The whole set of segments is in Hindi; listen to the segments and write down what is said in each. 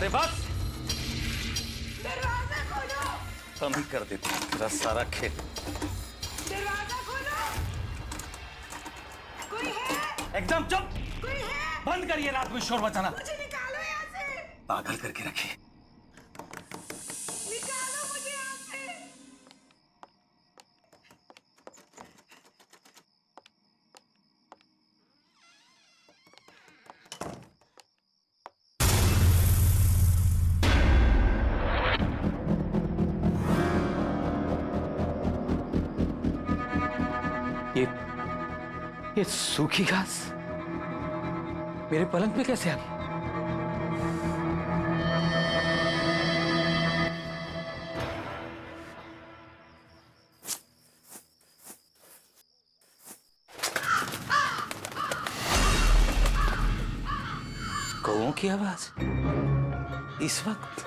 अरे बस, दरवाजा खोलो। हम ही कर देते हैं तेरा सारा खेल। दरवाजा खोलो। कोई है? एकदम चुप। कोई है? बंद करिए रात में शोर मचाना। मुझे निकालो यहाँ से। पागल करके रखिए। निकालो मुझे यहाँ से। ये सूखी घास मेरे पलंग पे कैसे आ गई? कौओं की आवाज इस वक्त?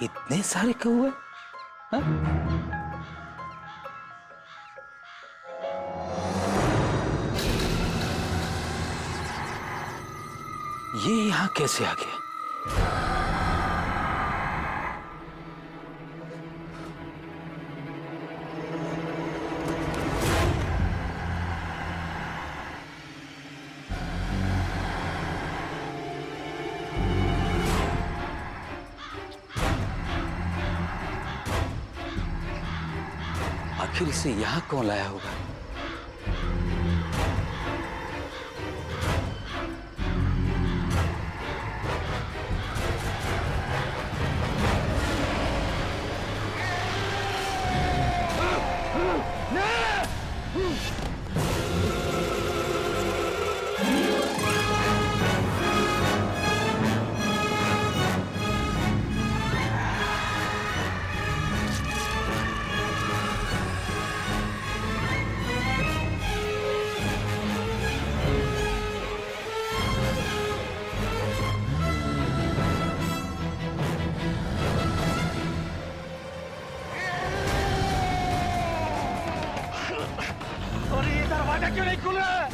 इतने सारे कौए? हाँ? ये यहां कैसे आ गया? आखिर इसे यहां कौन लाया होगा? और ये दरवाजा क्यों नहीं खुल रहा है?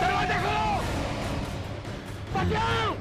दरवाजा खोलो! बचाओ!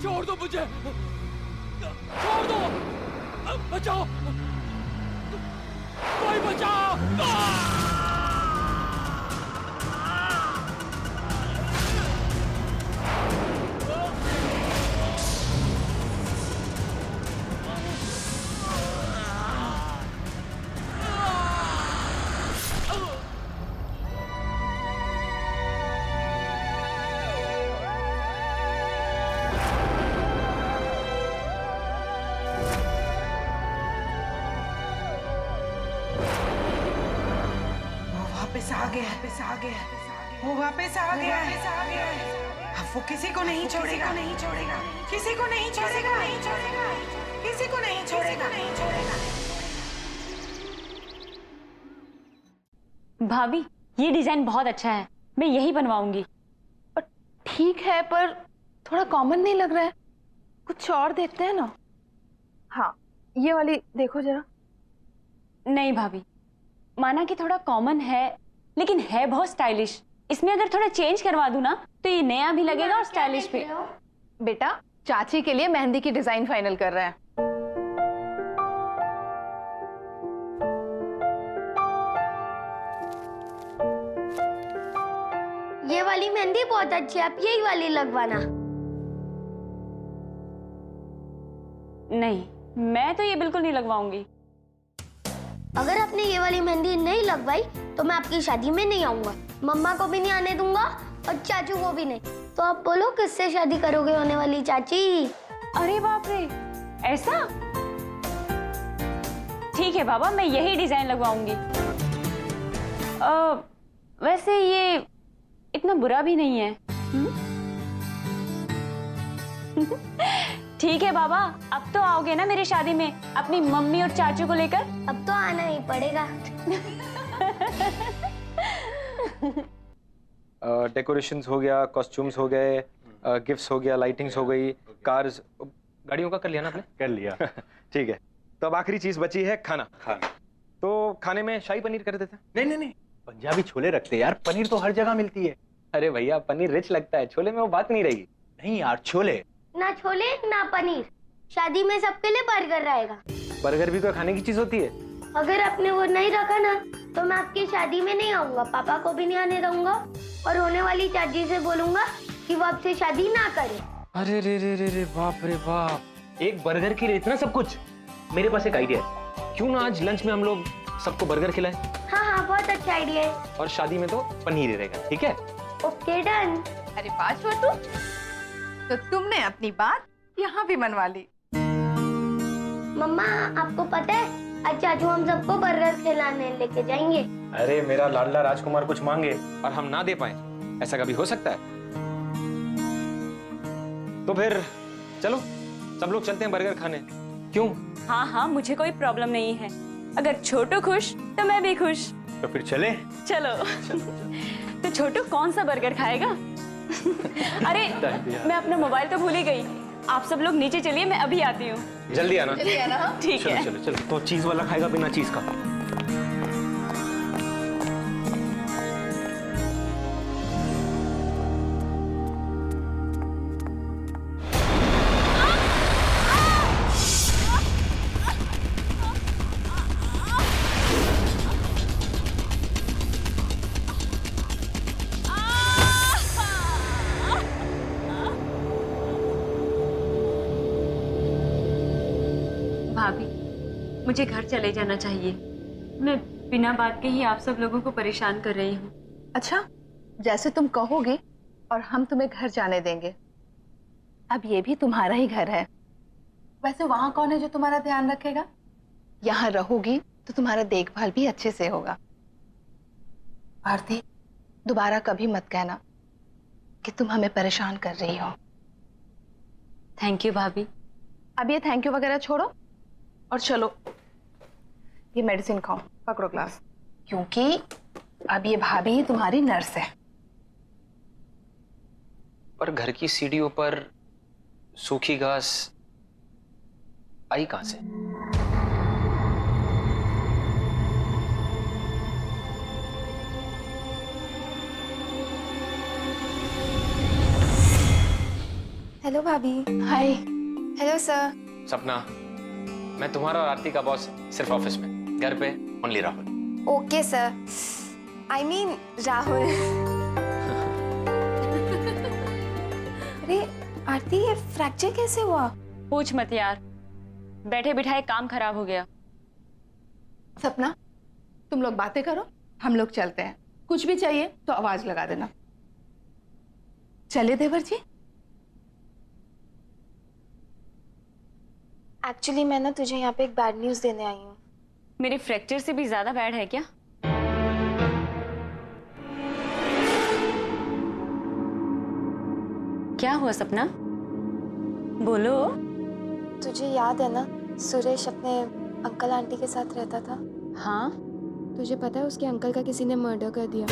छोड़ दो मुझे, छोड़ दो, बचाओ, कोई बचाओ। वापस आ गया, वो वापस आ गया है। अब वो किसी को नहीं छोड़ेगा, किसी को नहीं छोड़ेगा, किसी को नहीं छोड़ेगा। भाभी, ये डिजाइन बहुत अच्छा है, मैं यही बनवाऊंगी। ठीक है, पर थोड़ा कॉमन नहीं लग रहा है, कुछ और देखते हैं ना। हाँ, ये वाली देखो जरा। नहीं भाभी, माना कि थोड़ा कॉमन है, लेकिन है बहुत स्टाइलिश। इसमें अगर थोड़ा चेंज करवा दूं ना, तो ये नया भी लगेगा और स्टाइलिश भी। बेटा, चाची के लिए मेहंदी की डिजाइन फाइनल कर रहे हैं। ये वाली मेहंदी बहुत अच्छी है, आप यही वाली लगवाना। नहीं, मैं तो ये बिल्कुल नहीं लगवाऊंगी। अगर आपने ये वाली मेहंदी नहीं लगवाई तो मैं आपकी शादी में नहीं आऊंगा, मम्मा को भी नहीं आने दूंगा और चाचू को भी नहीं। तो आप बोलो किससे शादी करोगे होने वाली चाची? अरे बाप रे, ऐसा? ठीक है बाबा, मैं यही डिजाइन लगवाऊंगी। वैसे ये इतना बुरा भी नहीं है। ठीक है बाबा, अब तो आओगे ना मेरी शादी में अपनी मम्मी और चाचू को लेकर? अब तो आना ही पड़ेगा। डेकोरेशंस हो गया, कॉस्ट्यूम्स हो गए, गिफ्ट्स हो गया, लाइटिंग्स हो गई, कार्स, गाड़ियों का कर लिया ना आपने? कर लिया। ठीक है, तो अब आखिरी चीज बची है खाना। तो खाने में शाही पनीर कर देते हैं। नहीं नहीं नहीं, पंजाबी छोले रखते हैं यार, पनीर तो हर जगह मिलती है। अरे भैया, पनीर रिच लगता है, छोले में वो बात नहीं रहेगी। नहीं यार, छोले। ना छोले ना पनीर, शादी में सबके लिए बर्गर रहेगा। बर्गर भी कोई खाने की चीज होती है? अगर आपने वो नहीं रखा ना तो मैं आपकी शादी में नहीं आऊंगा, पापा को भी नहीं आने दूंगा और होने वाली चाची से बोलूंगा कि वो आपसे शादी ना करे। अरे रे रे रे रे, बाप रे बाप, एक बर्गर के लिए इतना सब कुछ? मेरे पास एक आइडिया है, क्यों ना आज लंच में हम लोग सबको बर्गर खिलाएं? हाँ हाँ, बहुत अच्छा आइडिया है। और शादी में तो पनीर ही रहेगा, ठीक है? Okay done. अरे वाह छोटू, तो तुमने अपनी बात यहाँ भी मनवा ली। मम्मा आपको पता है आज चाचू हम सबको बर्गर खिलाने लेके जाएंगे। अरे मेरा लाडला राजकुमार कुछ मांगे और हम ना दे पाए, ऐसा कभी हो सकता है? तो फिर चलो सब लोग चलते हैं बर्गर खाने। क्यों? हाँ हाँ, मुझे कोई प्रॉब्लम नहीं है। अगर छोटू खुश तो मैं भी खुश। तो फिर चले। चलो। तो छोटू कौन सा बर्गर खाएगा? अरे मैं अपना मोबाइल तो भूल ही गई। आप सब लोग नीचे चलिए, मैं अभी आती हूँ। जल्दी आना। ठीक है। चलो चलो चलो। तो चीज वाला खाएगा बिना चीज का? भाभी, मुझे घर चले जाना चाहिए। मैं बिना बात के ही आप सब लोगों को परेशान कर रही हूँ। अच्छा, जैसे तुम कहोगी और हम तुम्हें घर जाने देंगे। अब ये भी तुम्हारा ही घर है। वैसे वहां कौन है जो तुम्हारा ध्यान रखेगा? यहाँ रहोगी तो तुम्हारा देखभाल भी अच्छे से होगा। आरती, दोबारा कभी मत कहना कि तुम हमें परेशान कर रही हो। थैंक यू भाभी। अब ये थैंक यू वगैरह छोड़ो और चलो ये मेडिसिन खाओ, पकड़ो ग्लास, क्योंकि अब ये भाभी तुम्हारी नर्स है। पर घर की सीढ़ियों पर सूखी घास आई कहां से? हेलो भाभी। हाय। Hello sir. सपना, मैं तुम्हारा और आरती का बॉस सिर्फ ऑफिस में, घर पे only Rahul. Okay sir, I mean Rahul. अरे आरती, ये फ्रैक्चर कैसे हुआ? पूछ मत यार, बैठे बिठाए काम खराब हो गया। सपना, तुम लोग बातें करो, हम लोग चलते हैं। कुछ भी चाहिए तो आवाज लगा देना। चले देवर जी। एक्चुअली मैं ना तुझे यहाँ पे एक बैड न्यूज़ देने आई हूँ। मेरे फ्रैक्चर से भी ज्यादा बैड है क्या? क्या हुआ सपना? बोलो। तुझे याद है ना, सुरेश अपने अंकल आंटी के साथ रहता था। हाँ। तुझे पता है उसके अंकल का किसी ने मर्डर कर दिया।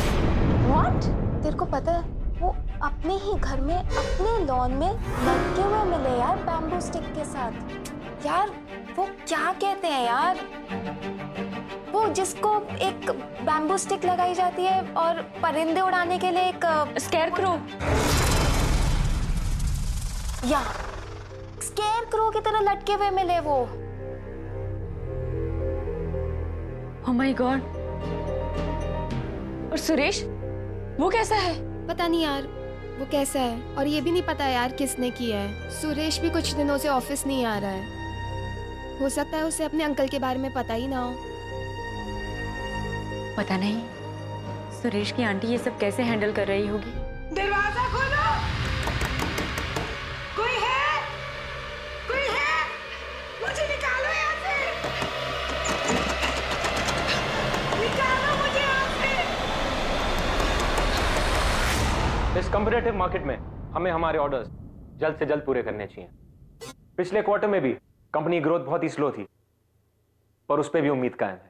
व्हाट? तेरे को पता है, वो अपने ही घर में अपने लॉन में लटके हुए मिले यार, बैम्बू स्टिक के साथ। यार वो क्या कहते हैं यार, वो जिसको एक बैम्बू स्टिक लगाई जाती है और परिंदे उड़ाने के लिए एक स्केयरक्रो। या स्केयर क्रो की तरह लटके हुए मिले वो। Oh my God. और सुरेश, वो कैसा है? पता नहीं यार वो कैसा है, और ये भी नहीं पता यार किसने किया है। सुरेश भी कुछ दिनों से ऑफिस नहीं आ रहा है। हो सकता है उसे अपने अंकल के बारे में पता ही ना हो। पता नहीं सुरेश की आंटी ये सब कैसे हैंडल कर रही होगी। दरवाजा खोलो। कोई है? कोई है? मुझे निकालो यहाँ से। निकालो मुझे यहाँ से। इस कंपैरेटिव मार्केट में हमें हमारे ऑर्डर्स जल्द से जल्द पूरे करने चाहिए। पिछले क्वार्टर में भी कंपनी ग्रोथ बहुत ही स्लो थी, पर उस पर भी उम्मीद कायम है।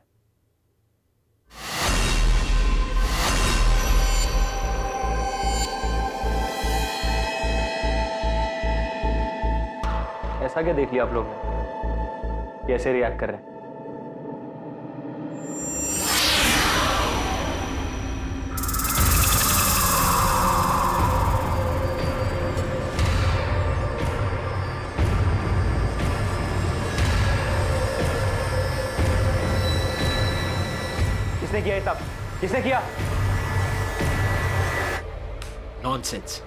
ऐसा क्या देख लिया आप लोग ने? कैसे रिएक्ट कर रहे हैं? किसने किया ये सब? किसने किया? नॉनसेंस।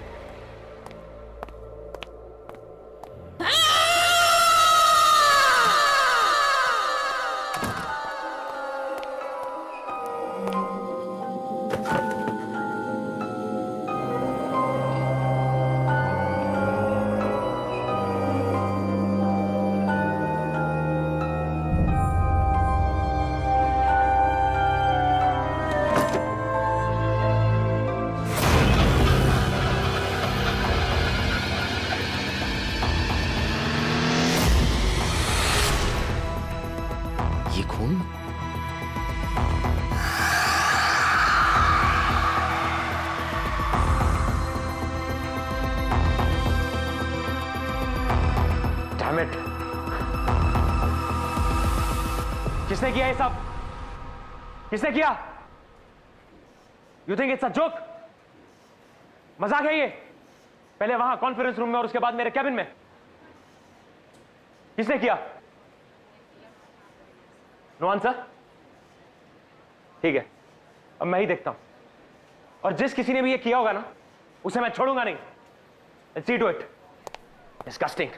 ये खून? Damn it! किसने किया ये सब? किसने किया? You think it's a joke? मजाक है ये? पहले वहां कॉन्फ्रेंस रूम में और उसके बाद मेरे कैबिन में। किसने किया? No answer? ठीक है, अब मैं ही देखता हूं। और जिस किसी ने भी ये किया होगा ना, उसे मैं छोड़ूंगा नहीं। Let's see to it. Disgusting.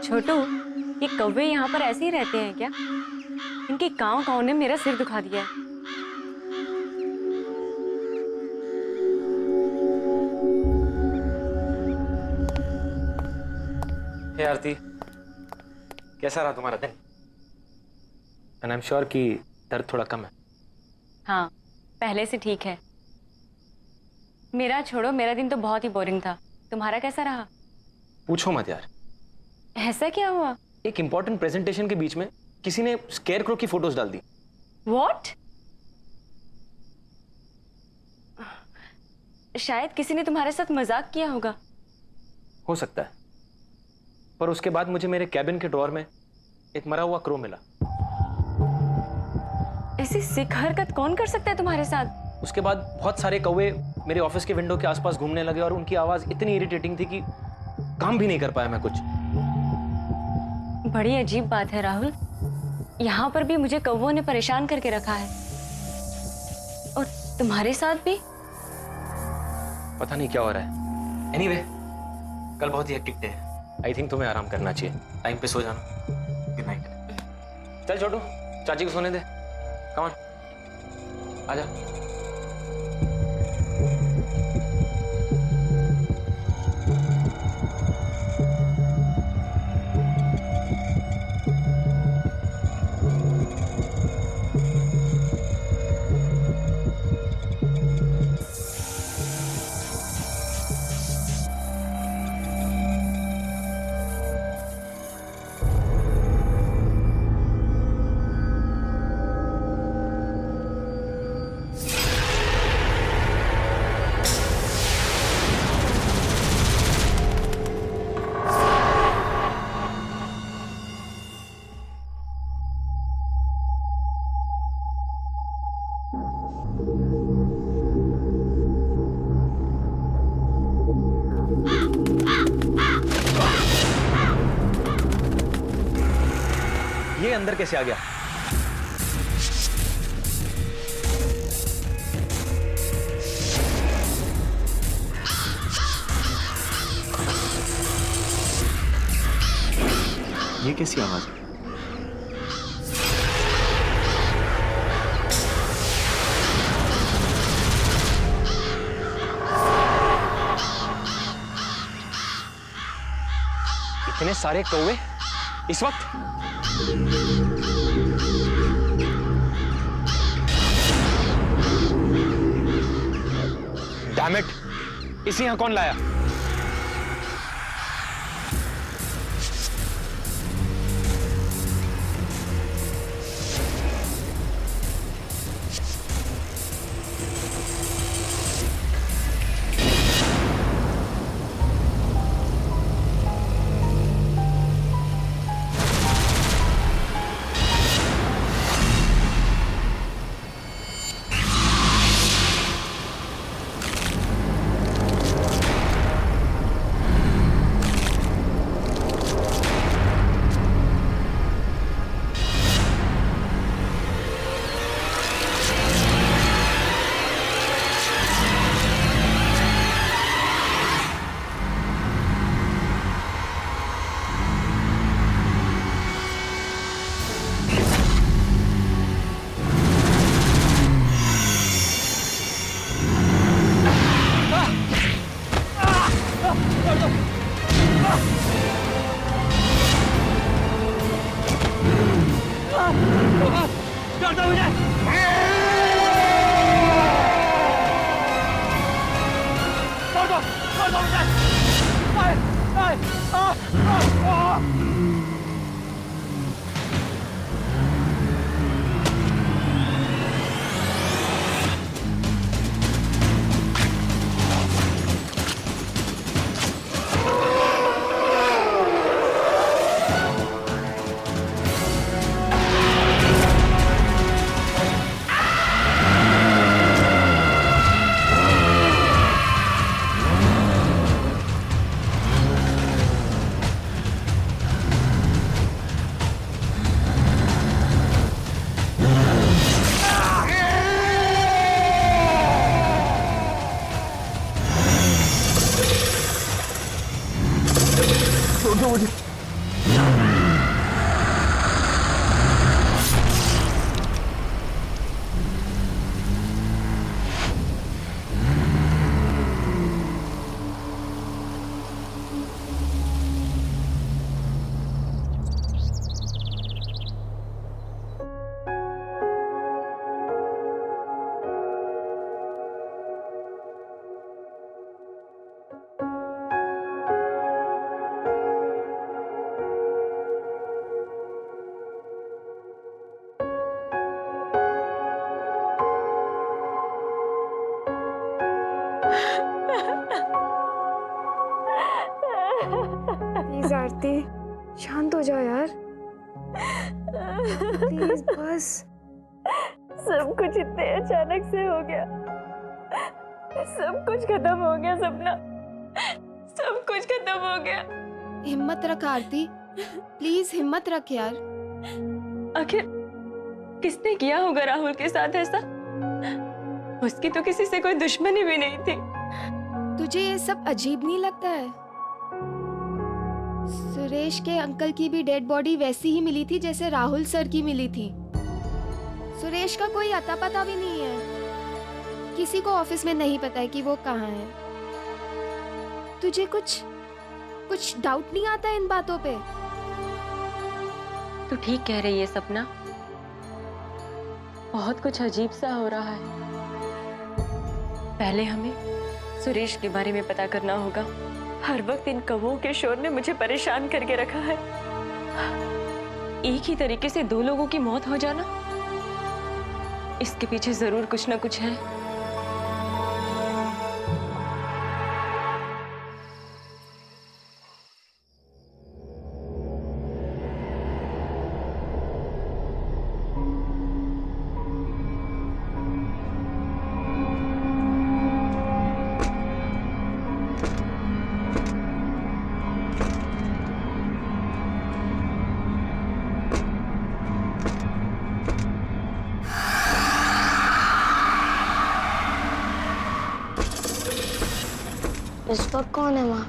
छोटू, ये कौवे यहाँ पर ऐसे ही रहते हैं क्या? इनके काँव ने मेरा सिर दुखा दिया है। हे आरती, कैसा रहा तुम्हारा दिन? एंड आई एम श्योर कि दर्द थोड़ा कम है। हाँ, पहले से ठीक है। मेरा छोड़ो, मेरा दिन तो बहुत ही बोरिंग था। तुम्हारा कैसा रहा? पूछो मत यार। ऐसा क्या हुआ? एक इंपॉर्टेंट प्रेजेंटेशन के बीच में किसी ने स्केयरक्रो की फोटोज डाल दी। What? शायद किसी ने तुम्हारे साथ मजाक किया होगा। हो सकता है, पर उसके बाद मुझे मेरे कैबिन के ड्रॉअर में एक मरा हुआ क्रो मिला। ऐसी सिक हरकत कौन कर सकता है तुम्हारे साथ? उसके बाद बहुत सारे कौवे मेरे ऑफिस के विंडो के आसपास घूमने लगे और उनकी आवाज इतनी इरिटेटिंग थी कि काम भी नहीं कर पाया मैं कुछ। बड़ी अजीब बात है राहुल, यहाँ पर भी मुझे कौवों ने परेशान करके रखा है, और तुम्हारे साथ भी। पता नहीं क्या हो रहा है। एनीवे, कल बहुत ही हेक्टिक डे है। आई थिंक तुम्हें आराम करना चाहिए। टाइम पे सो जाना। Good night. चल छोटू, चाची को सोने दे। कम ऑन, आजा। ये अंदर कैसे आ गया? ये कैसी आवाज है? इतने सारे कौवे इस वक्त? डैम इट, इसे यहां कौन लाया? प्लीज आरती, शांत हो जाओ यार, प्लीज बस। सब कुछ इतने अचानक से हो गया, सब कुछ खत्म हो गया सपना, सब कुछ खत्म हो गया। हिम्मत रख आरती, प्लीज हिम्मत रख यार। आखिर किसने किया होगा राहुल के साथ ऐसा? उसकी तो किसी से कोई दुश्मनी भी नहीं थी। तुझे ये सब अजीब नहीं लगता है? सुरेश के अंकल की भी डेड बॉडी वैसी ही मिली थी जैसे राहुल सर की मिली थी। सुरेश का कोई अता पता भी नहीं है, किसी को ऑफिस में नहीं पता है कि वो कहाँ है। तुझे कुछ डाउट नहीं आता इन बातों पे? तू ठीक कह रही है सपना, बहुत कुछ अजीब सा हो रहा है। पहले हमें सुरेश के बारे में पता करना होगा। हर वक्त इन कौवों के शोर ने मुझे परेशान करके रखा है। एक ही तरीके से दो लोगों की मौत हो जाना, इसके पीछे जरूर कुछ ना कुछ है। इस वक्त कौन है वहाँ?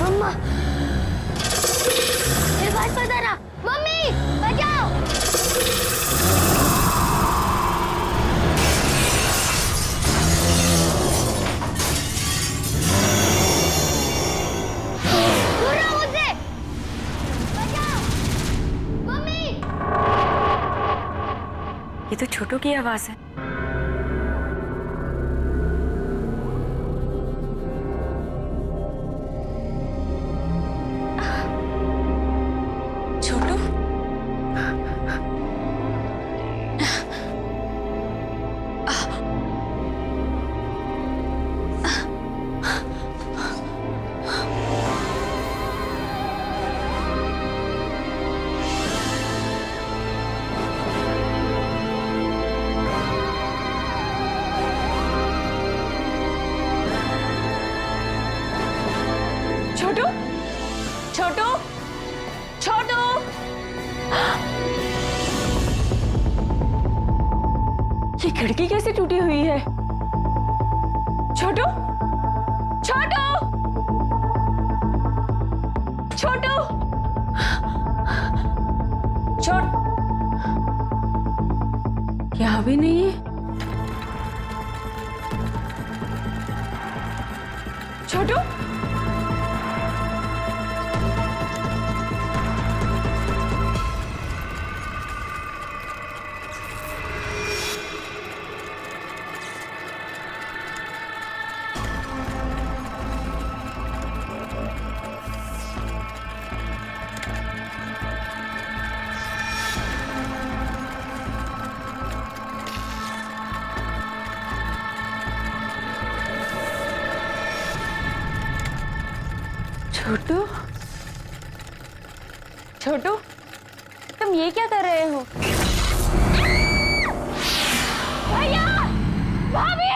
मम्मा, मेरे पास पता ना। मम्मी, बचाओ! दूर रहो मुझसे! बचाओ! मम्मी! ये तो छोटू की आवाज है। छोटू, छोटू, छोटू, छोटू! ये खिड़की कैसे टूटी हुई है? छोटू, छोटू, छोटू, छोट यहाँ भी नहीं है। छोटू, छोटू, छोटू, तुम ये क्या कर रहे हो? भैया, भाभी!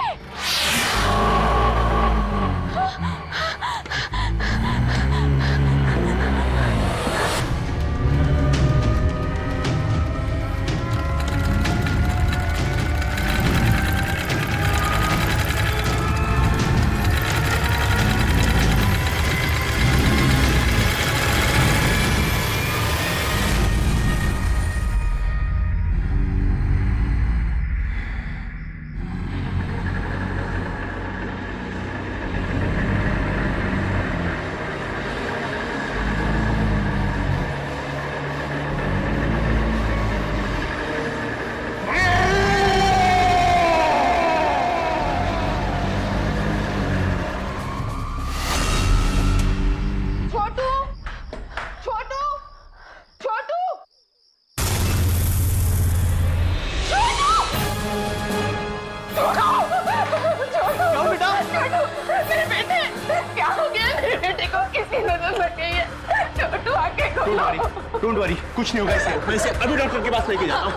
डोंट वरी, कुछ नहीं होगा इसे। मैं इसे अभी डॉक्टर के पास लेके जाता हूँ।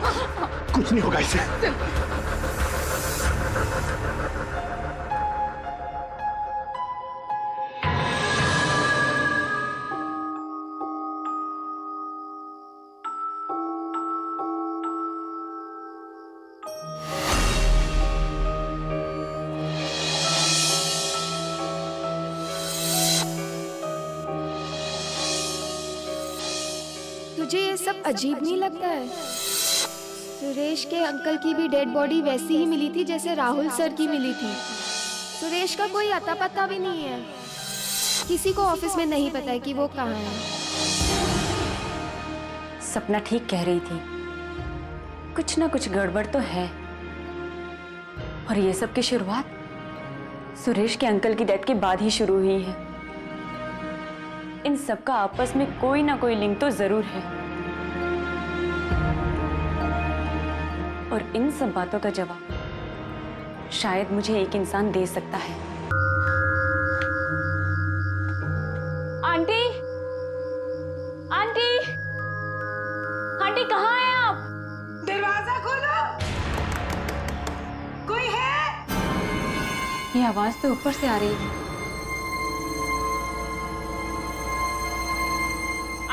कुछ नहीं होगा इसे। तुझे ये सब अजीब नहीं लगता है? सुरेश के अंकल की भी डेड बॉडी वैसी ही मिली थी जैसे राहुल सर की मिली थी। सुरेश का कोई अता पता भी नहीं है। किसी को ऑफिस में नहीं पता है कि वो कहाँ है। सपना ठीक कह रही थी, कुछ ना कुछ गड़बड़ तो है। और ये सब की शुरुआत सुरेश के अंकल की डेथ के बाद ही शुरू हुई है। इन सब का आपस में कोई ना कोई लिंक तो जरूर है, और इन सब बातों का जवाब शायद मुझे एक इंसान दे सकता है। आंटी, आंटी, कहाँ हैं आप? दरवाजा खोलो, कोई है? ये आवाज तो ऊपर से आ रही है।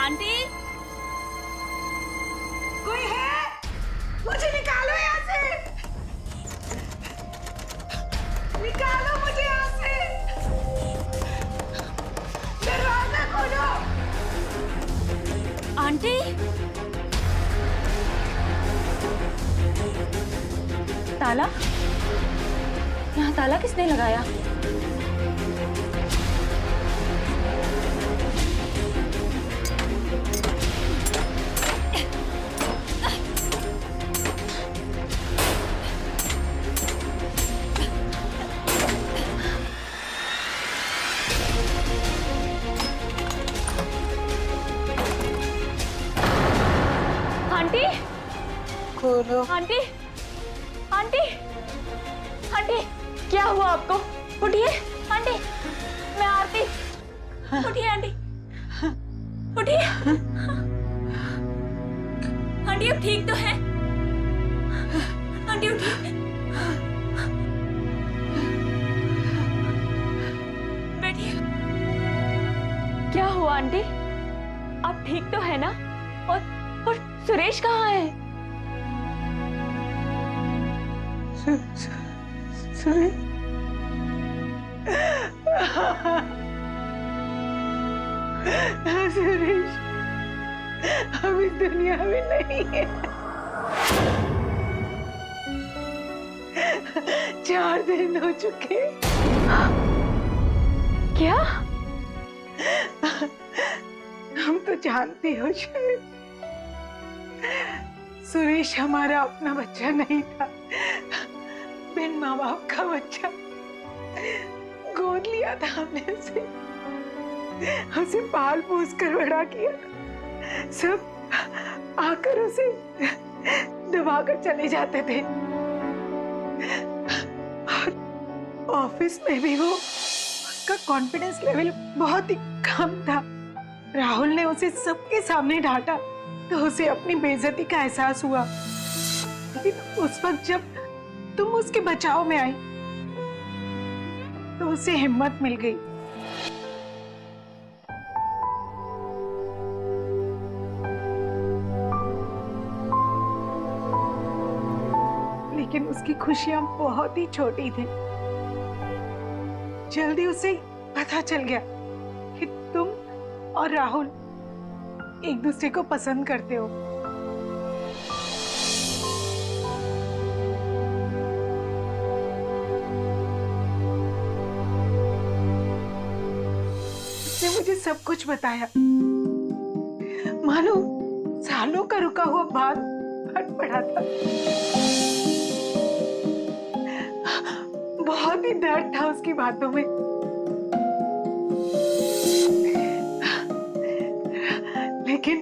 आंटी, कोई है? मुझे निकालो यहाँ से, निकालो मुझे यहाँ से, दरवाजा खोलो। आंटी, ताला? यहाँ ताला किसने लगाया? आंटी, खोलो। आंटी, आंटी, आंटी, क्या हुआ आपको? उठिए आंटी, मैं आरती। उठिए आंटी, उठिए। आंटी अब ठीक तो है? आंटी उठिए, बैठिए। क्या हुआ आंटी? आप ठीक तो है ना? और सुरेश कहाँ है? सुरेश हम इस दुनिया में नहीं है। 4 दिन हो चुके। क्या? हम तो जानती हो शायद सुरेश हमारा अपना बच्चा नहीं था, बिन माँ बाप का बच्चा। गोद लिया था हमने उसे पाल पोस कर बड़ा किया। सब आकर उसे दबा कर चले जाते थे। और ऑफिस में भी वो उसका कॉन्फिडेंस लेवल बहुत ही कम था। राहुल ने उसे सबके सामने डांटा तो उसे अपनी बेइज्जती का एहसास हुआ। लेकिन उस वक्त जब तुम उसके बचाव में आई तो उसे हिम्मत मिल गई। लेकिन उसकी खुशियां बहुत ही छोटी थी। जल्दी उसे पता चल गया कि तुम और राहुल एक दूसरे को पसंद करते हो। उसने मुझे सब कुछ बताया। मानो सालों का रुका हुआ बात फट पड़ा था। बहुत ही दर्द था उसकी बातों में। लेकिन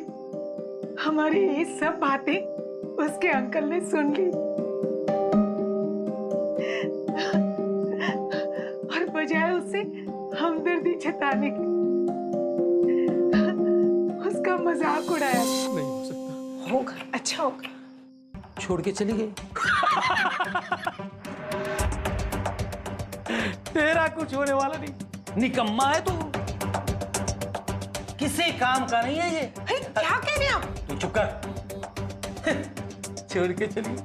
हमारी ये सब बातें उसके अंकल ने सुन ली और बजाय उससे हमदर्दी जताने की उसका मजाक उड़ाया। नहीं हो सकता। होगा, अच्छा होगा। छोड़ के चली गई। तेरा कुछ होने वाला नहीं। निकम्मा है तू। किसी काम का नहीं है ये। क्या कह रहे हैं आप? तू चुप कर। छोड़ के चली।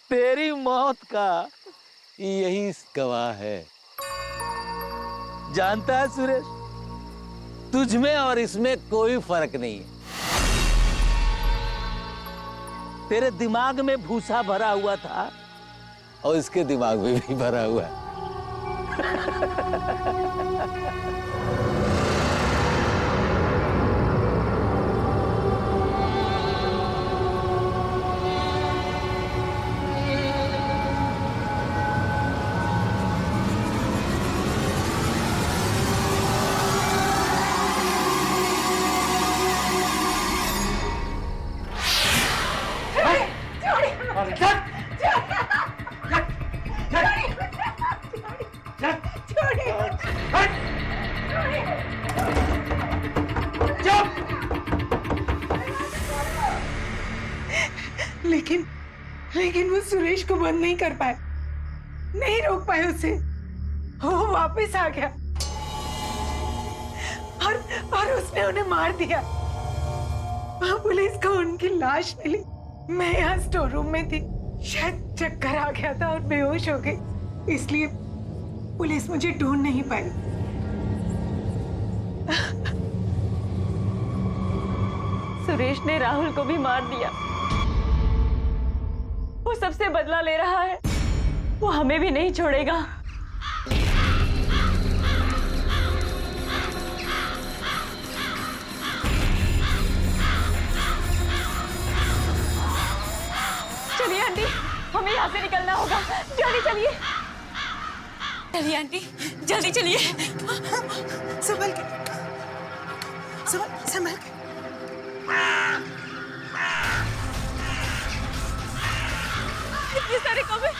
तेरी मौत का यही गवाह है। जानता है सुरेश, तुझ में और इसमें कोई फर्क नहीं है। तेरे दिमाग में भूसा भरा हुआ था और इसके दिमाग में भी भरा हुआ है। लेकिन वो सुरेश को बंद नहीं कर पाए, नहीं रोक पाए उसे। वो वापस आ गया और उसने उन्हें मार दिया। वहां पुलिस को उनकी लाश मिली। मैं यहाँ स्टोर रूम में थी, शायद चक्कर आ गया था और बेहोश हो गई, इसलिए पुलिस मुझे ढूंढ नहीं पाई। सुरेश ने राहुल को भी मार दिया। वो सबसे बदला ले रहा है। वो हमें भी नहीं छोड़ेगा। चलिए आंटी, हमें यहाँ से निकलना होगा। जल्दी चलिए। चलिए आंटी, जल्दी चलिए। संभल के, संभल के। इतने सारे कौवे।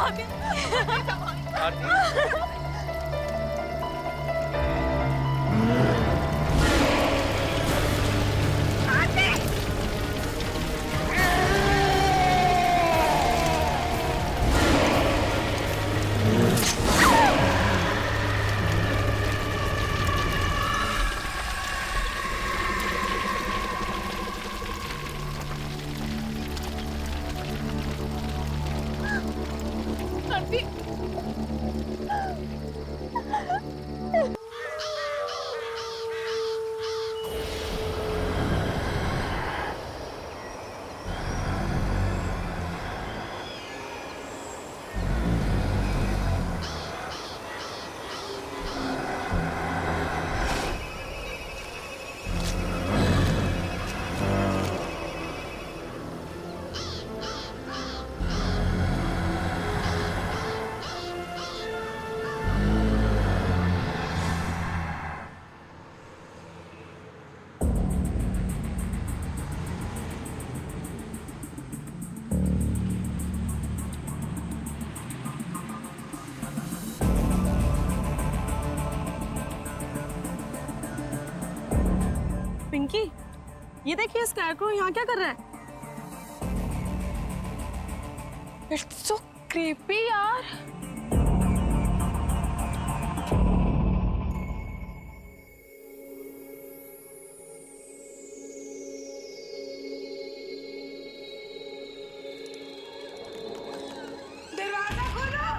भागे। पिंकी, ये देखिए स्कैरक्रो यहाँ क्या कर रहा है? इट्स सो क्रीपी यार। दरवाजा खोलो।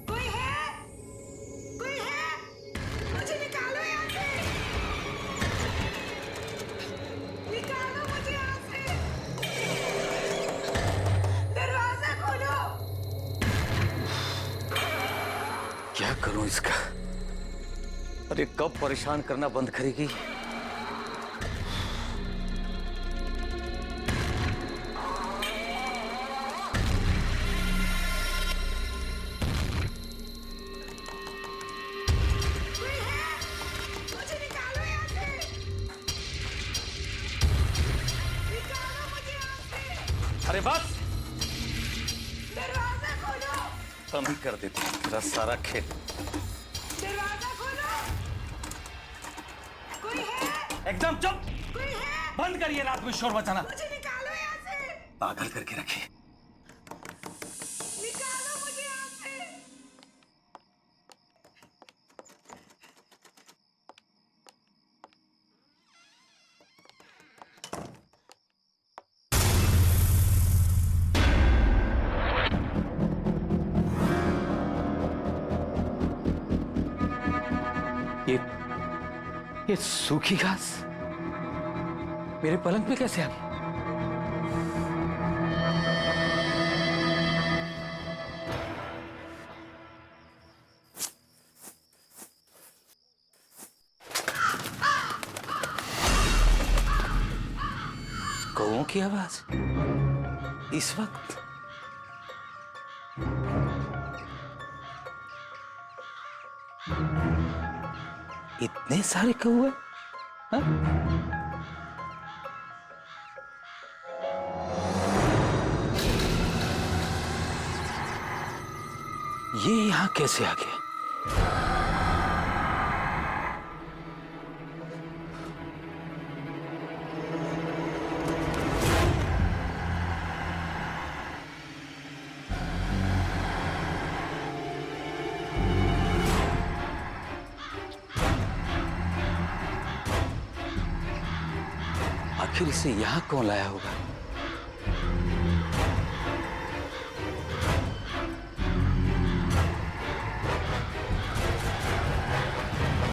कोई है? कोई है? मुझे निकालो यहाँ से। निकालो मुझे यहाँ से। दरवाजा खोलो। क्या करूं इसका? अरे कब परेशान करना बंद करेगी? मुझे निकालो यहाँ से। निकालो मुझे यहाँ से। अरे बस दरवाजा खोलो। कम ही कर देती हूँ तेरा सारा खेल। दरवाजा खोलो। कोई है? एकदम चुप। कोई है? बंद करिए रात में शोर मचाना। मुझे निकालो यहाँ से। पागल करके रखिए। निकालो मुझे यहाँ से। ये सूखी घास मेरे पलंग पे कैसे आ गई? कौओं की आवाज इस वक्त? इतने सारे कौए? हाँ? ये यहां कैसे आ गए? आखिर इसे यहां कौन लाया होगा?